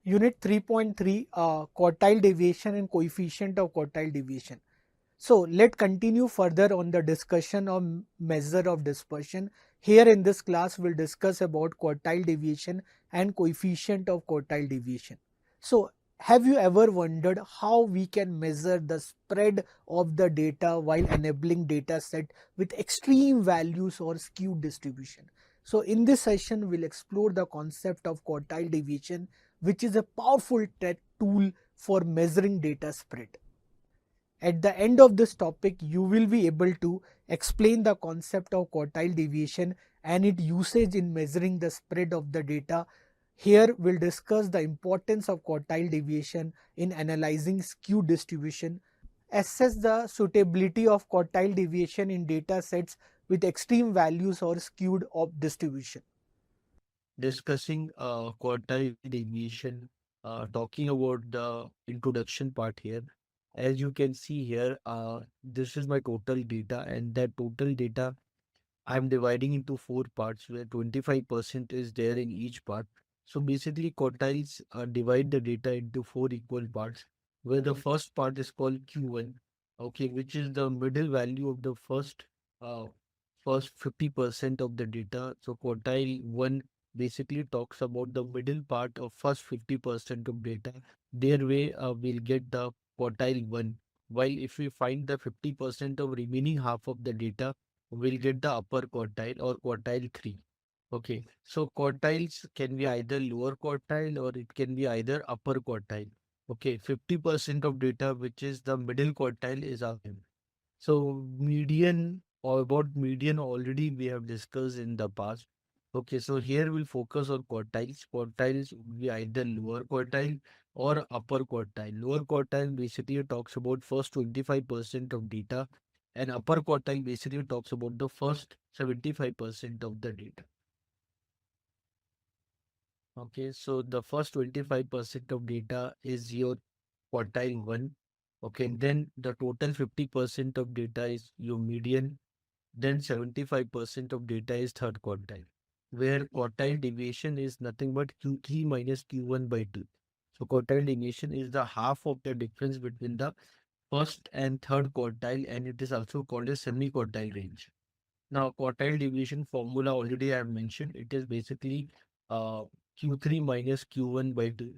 Unit 3.3, quartile deviation and coefficient of quartile deviation. So let's continue further on the discussion of measure of dispersion. Here in this class we'll discuss about quartile deviation and coefficient of quartile deviation. So have you ever wondered how we can measure the spread of the data while enabling data set with extreme values or skewed distribution? So in this session we'll explore the concept of quartile deviation, which is a powerful tool for measuring data spread. At the end of this topic, you will be able to explain the concept of quartile deviation and its usage in measuring the spread of the data. Here we'll discuss the importance of quartile deviation in analyzing skew distribution, assess the suitability of quartile deviation in data sets with extreme values or skewed distribution. Discussing quartile deviation, talking about the introduction part here. As you can see here, this is my total data, and that total data I'm dividing into four parts where 25% is there in each part. So basically, quartiles divide the data into four equal parts, where the first part is called Q1, okay, which is the middle value of the uh, first 50% of the data. So quartile one basically talks about the middle part of first 50% of data. Their way we'll get the quartile one. While if we find the 50% of remaining half of the data, we'll get the upper quartile or quartile 3. Okay, so quartiles can be either lower quartile or it can be either upper quartile. Okay, 50% of data, which is the middle quartile, is our aim. So median or about median already we have discussed in the past. Okay, so here we'll focus on quartiles. Quartiles will be either lower quartile or upper quartile. Lower quartile basically talks about first 25% of data, and upper quartile basically talks about the first 75% of the data. Okay, so the first 25% of data is your quartile one. Okay, then the total 50% of data is your median. Then 75% of data is third quartile, where quartile deviation is nothing but Q3 minus Q1 by 2. So quartile deviation is the half of the difference between the first and third quartile, and it is also called a semi-quartile range. Now, quartile deviation formula already I have mentioned. It is basically uh, Q3 minus Q1 by 2.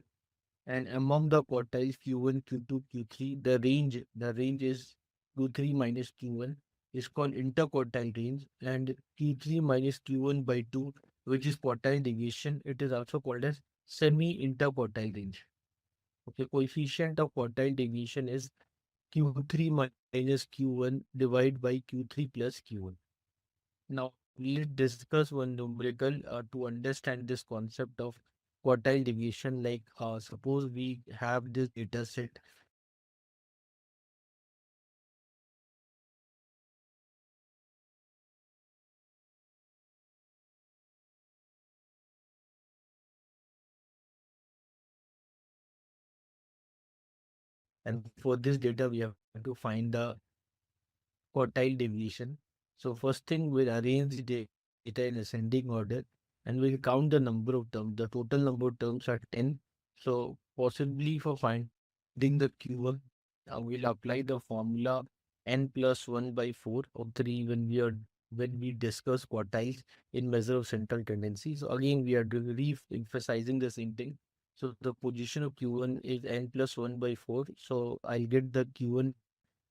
And among the quartiles Q1, Q2, Q3, the range is Q3 minus Q1 is called interquartile range, and Q3 minus Q1 by 2, which is quartile deviation, it is also called as semi-interquartile range. Okay, coefficient of quartile deviation is Q3 minus Q1 divided by Q3 plus Q1. Now, let's discuss one numerical to understand this concept of quartile deviation. Like, suppose we have this data set, and for this data, we have to find the quartile deviation. So, first thing, we'll arrange the data in ascending order and we'll count the number of terms. The total number of terms are 10. So, possibly for finding the Q1, we'll apply the formula n plus 1 by 4 or 3 when we discuss quartiles in measure of central tendency. So again, we are re-emphasizing the same thing. So the position of Q1 is n plus 1 by 4. So I'll get the Q1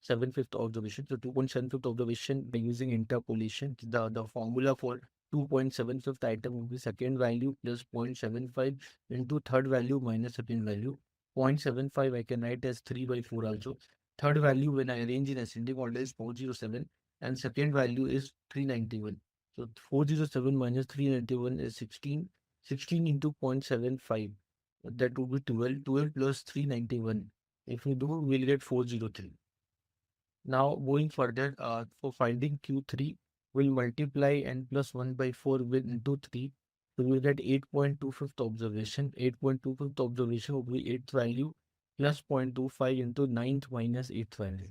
7/5 observation. So 2.75th observation by using interpolation. The formula for 2.75th item will be second value plus 0.75 into third value minus second value. 0.75 I can write as 3 by 4 also. Third value when I arrange in ascending order is 407 and second value is 391. So 407 minus 391 is 16. 16 into 0.75. That would be 12. 12 plus 391. If we do, we'll get 403. Now going further, for finding Q3, we'll multiply n plus 1 by 4 with into 3. So we'll get 8.25th observation. 8.25th observation will be 8th value plus 0.25 into 9th minus 8th value.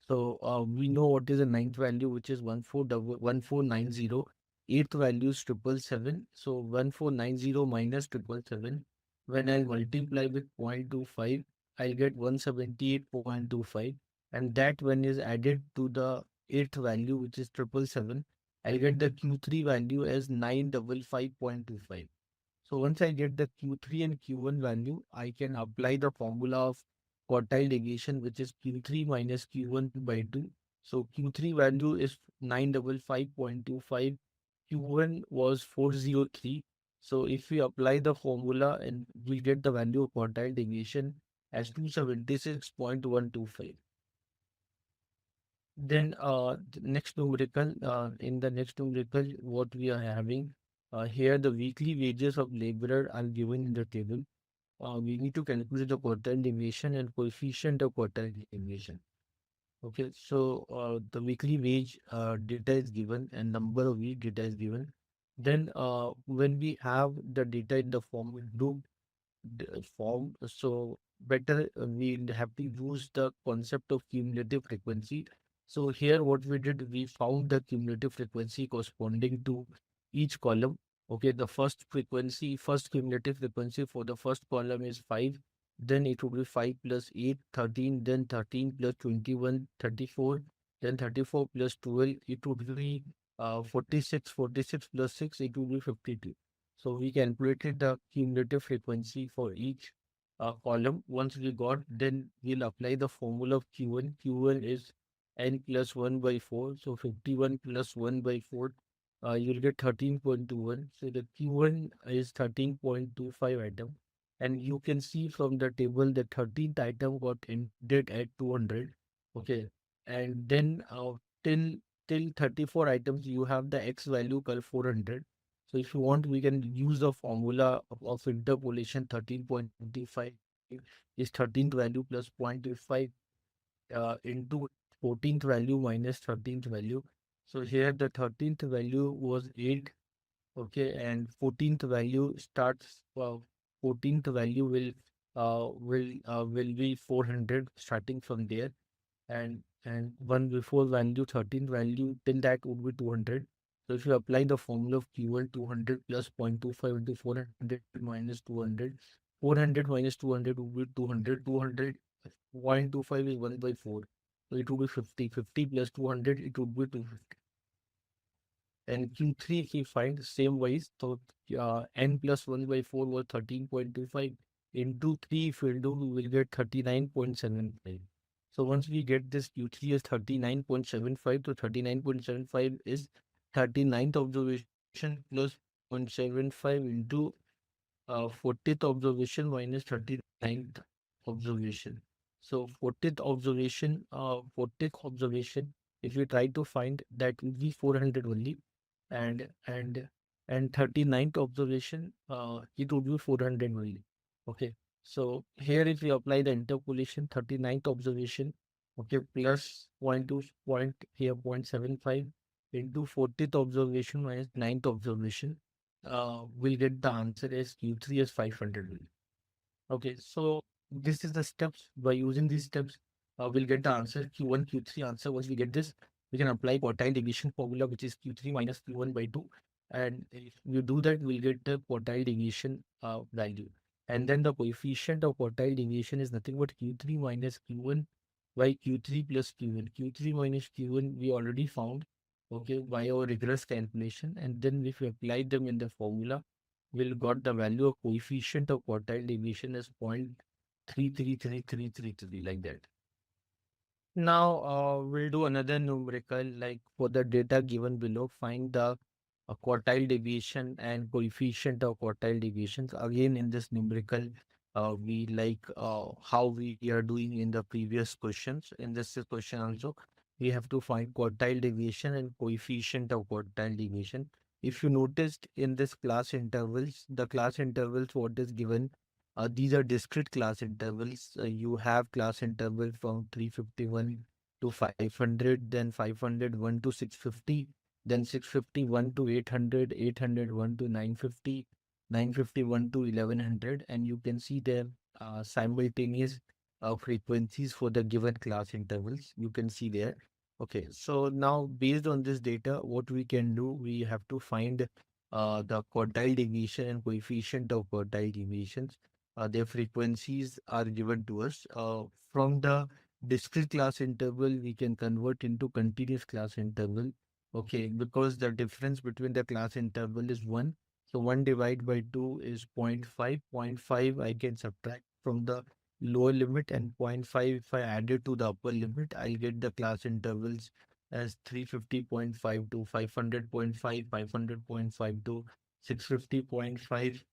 So we know what is the ninth value, which is 1490. Eighth value is 777. So 1490 minus 777. When I multiply with 0.25, I'll get 178.25. And that when is added to the eighth value, which is 777, I'll get the Q3 value as 955.25. So once I get the Q3 and Q1 value, I can apply the formula of quartile deviation, which is Q3 minus Q1 by 2. So Q3 value is 955.25. Q1 was 403. So if we apply the formula and we get the value of quartile deviation as 276.125. Then the next numerical, in the next numerical, what we are having here, the weekly wages of laborer are given in the table. We need to calculate the quartile deviation and coefficient of quartile deviation. Okay, so the weekly wage data is given and number of week data is given. Then when we have the data in the form grouped form, so better we have to use the concept of cumulative frequency. So here what we did, we found the cumulative frequency corresponding to each column. Okay, the first cumulative frequency for the first column is 5, then it would be 5 plus 8, 13, then 13 plus 21, 34, then 34 plus 12, it would be 46, 46 plus 6, it would be 52. So we calculated the cumulative frequency for each column. Once we got, then we'll apply the formula of Q1. Q1 is n plus 1 by 4. So 51 plus 1 by 4, you'll get 13.21. So the Q1 is 13.25 item. And you can see from the table the 13th item got ended at 200. Okay. And then till till 34 items, you have the X value called 400. So if you want, we can use the formula of interpolation. 13.25 is 13th value plus 0.25 into 14th value minus 13th value. So here the 13th value was 8. Okay, and 14th value starts. 14th value will be 400 starting from there, and one before value 13th value till that would be 200. So if you apply the formula of Q1, 200 plus 0.25 into 400 minus 200, 400 minus 200 would be 200. 200 0.25 is 1 by 4, so it would be 50. 50 plus 200, it would be 250. And Q3 if we find same wise, so n plus 1 by 4 was 13.25. Into 3 if we do, we will get 39.75. So once we get this, Q3 is 39.75, to 39.75 is 39th observation plus 0.75 into 40th observation minus 39th observation. So 40th observation, if we try to find, that will be 400 only, and and and 39th observation, it would be 400 only. Okay, so here if we apply the interpolation, 39th observation, okay, plus point two point here 0.75 into 40th observation minus 9th observation, we'll get the answer as Q3 as 500 only. Okay, so this is the steps. By using these steps, we'll get the answer Q1, Q3 answer. Once we get this, we can apply quartile deviation formula, which is Q3 minus Q1 by 2. And if you do that, we'll get the quartile deviation value. And then the coefficient of quartile deviation is nothing but Q3 minus Q1 by Q3 plus Q1. Q3 minus Q1 we already found, okay, by our rigorous calculation. And then if we apply them in the formula, we'll got the value of coefficient of quartile deviation as 0.33333, like that. Now we'll do another numerical, like for the data given below, find the quartile deviation and coefficient of quartile deviations. Again, in this numerical, we like how we are doing in the previous questions. In this question also, we have to find quartile deviation and coefficient of quartile deviation. If you noticed in this class intervals, the class intervals what is given, these are discrete class intervals. You have class interval from 351 to 500, then 501 to 650, then 651 to 800, 801 to 950, 951 to 1100, and you can see the simultaneous frequencies for the given class intervals. You can see there. Okay, so now based on this data, what we can do, we have to find the quartile deviation and coefficient of quartile deviations. their frequencies are given to us. From the discrete class interval, we can convert into continuous class interval. Okay, because the difference between the class interval is 1. So 1 divided by 2 is zero point 0.5. Zero point 0.5 I can subtract from the lower limit, and zero point 0.5 if I add it to the upper limit, I'll get the class intervals as 350.5 to 500.5, 500.5 to 650.5.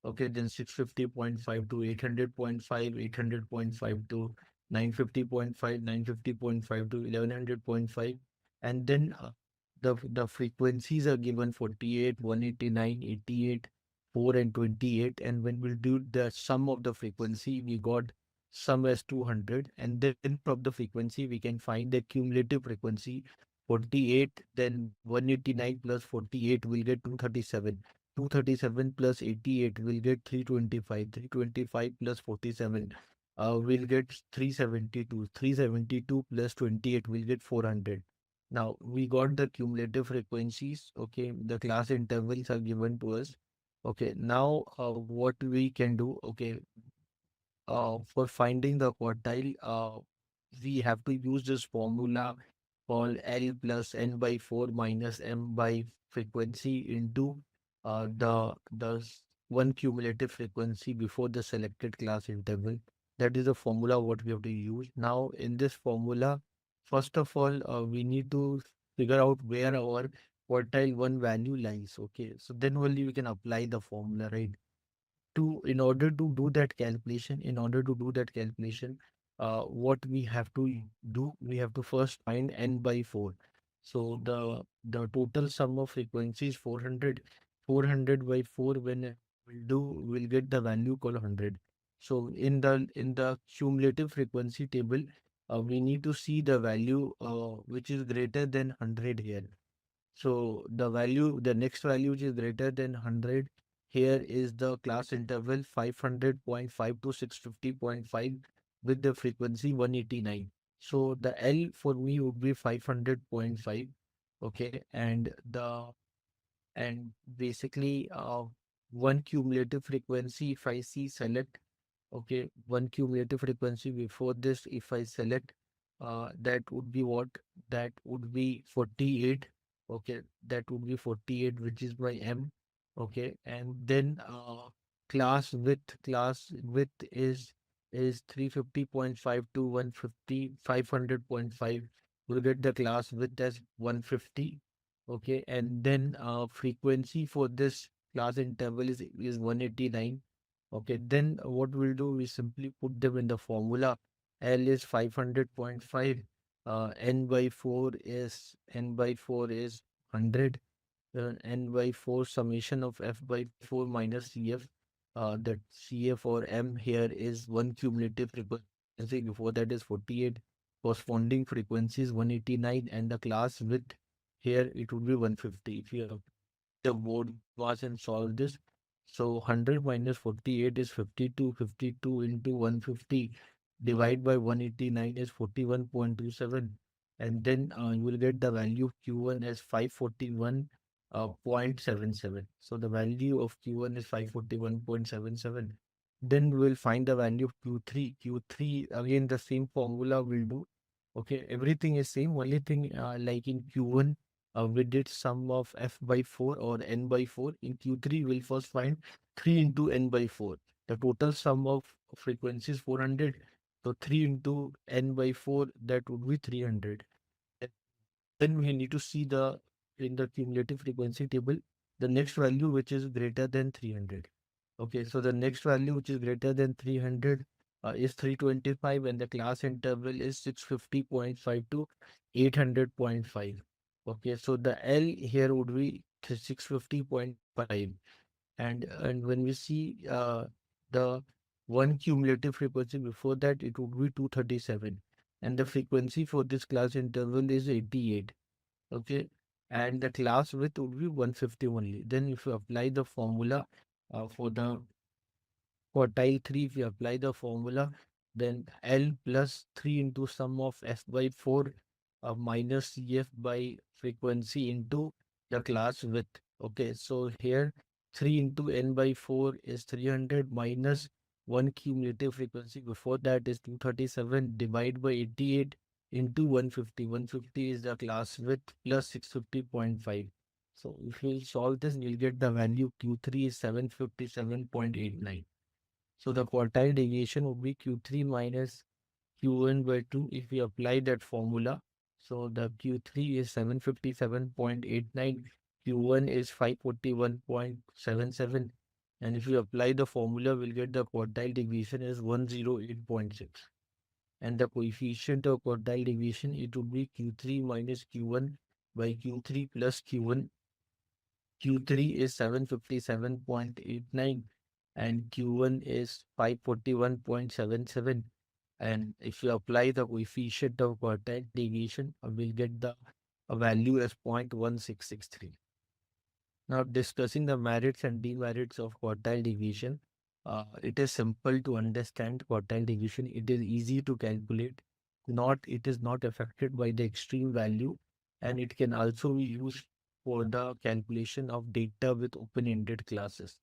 Okay, then 650.5 to 800.5, 800.5 to 950.5, 950.5 to 1100.5. And then the frequencies are given 48, 189, 88, 4 and 28. And when we do the sum of the frequency, we got sum as 200. And then from the frequency, we can find the cumulative frequency 48, then 189 plus 48 will get 237. 237 plus 88 will get 325. 325 plus 47 will get 372. 372 plus 28 will get 400. Now we got the cumulative frequencies. Okay, the class intervals are given to us. Okay, now what we can do? Okay, for finding the quartile, we have to use this formula called L plus n by 4 minus m by frequency into one cumulative frequency before the selected class interval. That is the formula what we have to use. Now, in this formula, first of all, we need to figure out where our quartile 1 value lies. Okay, so then only we can apply the formula, right? In order to do that calculation, what we have to do, we have to first find n by 4. So the total sum of frequencies 400. 400 by 4, when we'll get the value called 100. So in the cumulative frequency table, we need to see the value which is greater than 100 here. So the next value which is greater than 100 here is the class interval 500.5 to 650.5 with the frequency 189. So the L for me would be 500.5. Okay, and basically one cumulative frequency if I see select. Okay, one cumulative frequency before this, if I select, that would be what? That would be 48. Okay, that would be 48, which is my M. Okay, and then class width is 350.5 to 150, 500.5. We'll get the class width as 150. Okay, and then frequency for this class interval is 189. Okay, then what we'll do, we simply put them in the formula. L is 500.5. N by 4 is 100. N by 4 summation of F by 4 minus CF. That CF or M here is one cumulative frequency. Before that is 48. Corresponding frequency is 189, and the class width here it would be 150. If you have the board was and solve this. So 100 minus 48 is 52. 52 into 150 divide by 189 is 41.27. And then you will get the value of Q1 as 541.77. So the value of Q1 is 541.77. Then we will find the value of Q3. Q3, again, the same formula will do. Okay, everything is same. Only thing like in Q1, we did sum of f by 4 or n by 4. In Q3, we'll first find 3 into n by 4. The total sum of frequency is 400. So 3 into n by 4, that would be 300. And then we need to see in the cumulative frequency table, the next value which is greater than 300. Okay, so the next value which is greater than 300 is 325, and the class interval is 650.5 to 800.5. Okay, so the L here would be 650.5. And when we see the one cumulative frequency before that, it would be 237. And the frequency for this class interval is 88. Okay, and the class width would be 150 only. Then if you apply the formula for the quartile 3, if you apply the formula, then L plus 3 into sum of F by 4 minus CF by frequency into the class width. Okay, so here 3 into N by 4 is 300 minus one cumulative frequency before that is 237 divided by 88 into 150. 150 is the class width plus 650.5. So if we'll solve this, you'll get the value Q3 is 757.89. So the quartile deviation would be Q3 minus Q1 by 2 if we apply that formula. So the Q3 is 757.89, Q1 is 541.77, and if you apply the formula, we'll get the quartile deviation is 108.6. And the coefficient of quartile deviation, it would be Q3 minus Q1 by Q3 plus Q1. Q3 is 757.89 and Q1 is 541.77. And if you apply the coefficient of quartile deviation, we'll get the value as 0.1663. Now, discussing the merits and demerits of quartile deviation, it is simple to understand quartile deviation. It is easy to calculate. It is not affected by the extreme value, and it can also be used for the calculation of data with open-ended classes.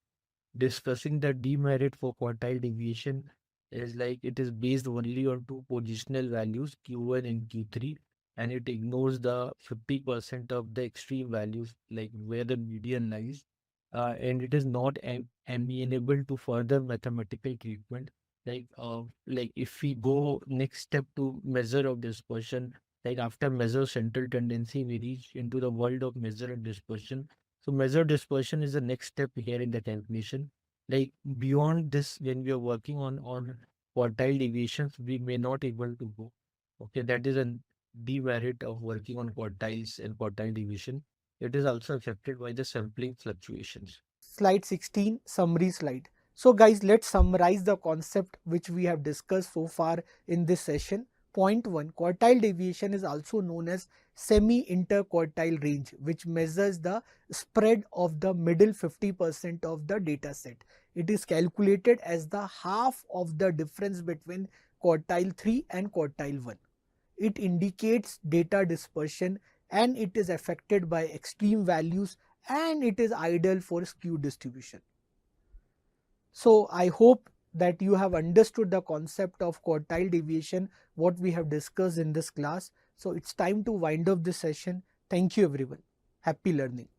Discussing the demerit for quartile deviation is like it is based only on two positional values, Q1 and Q3, and it ignores the 50% of the extreme values, like where the median lies, and it is not amenable to further mathematical treatment. Like if we go next step to measure of dispersion, like after measure central tendency, we reach into the world of measure and dispersion. So measure dispersion is the next step here in the calculation. Like beyond this, when we are working on quartile deviations, we may not able to go. Okay, that is a demerit of working on quartiles and quartile deviation. It is also affected by the sampling fluctuations. Slide 16, summary slide. So guys, let's summarize the concept which we have discussed so far in this session. Point 1, quartile deviation is also known as semi-interquartile range, which measures the spread of the middle 50% of the data set. It is calculated as the half of the difference between quartile 3 and quartile 1. It indicates data dispersion and it is affected by extreme values and it is ideal for skew distribution. So I hope that you have understood the concept of quartile deviation, what we have discussed in this class. So it's time to wind up this session. Thank you everyone. Happy learning.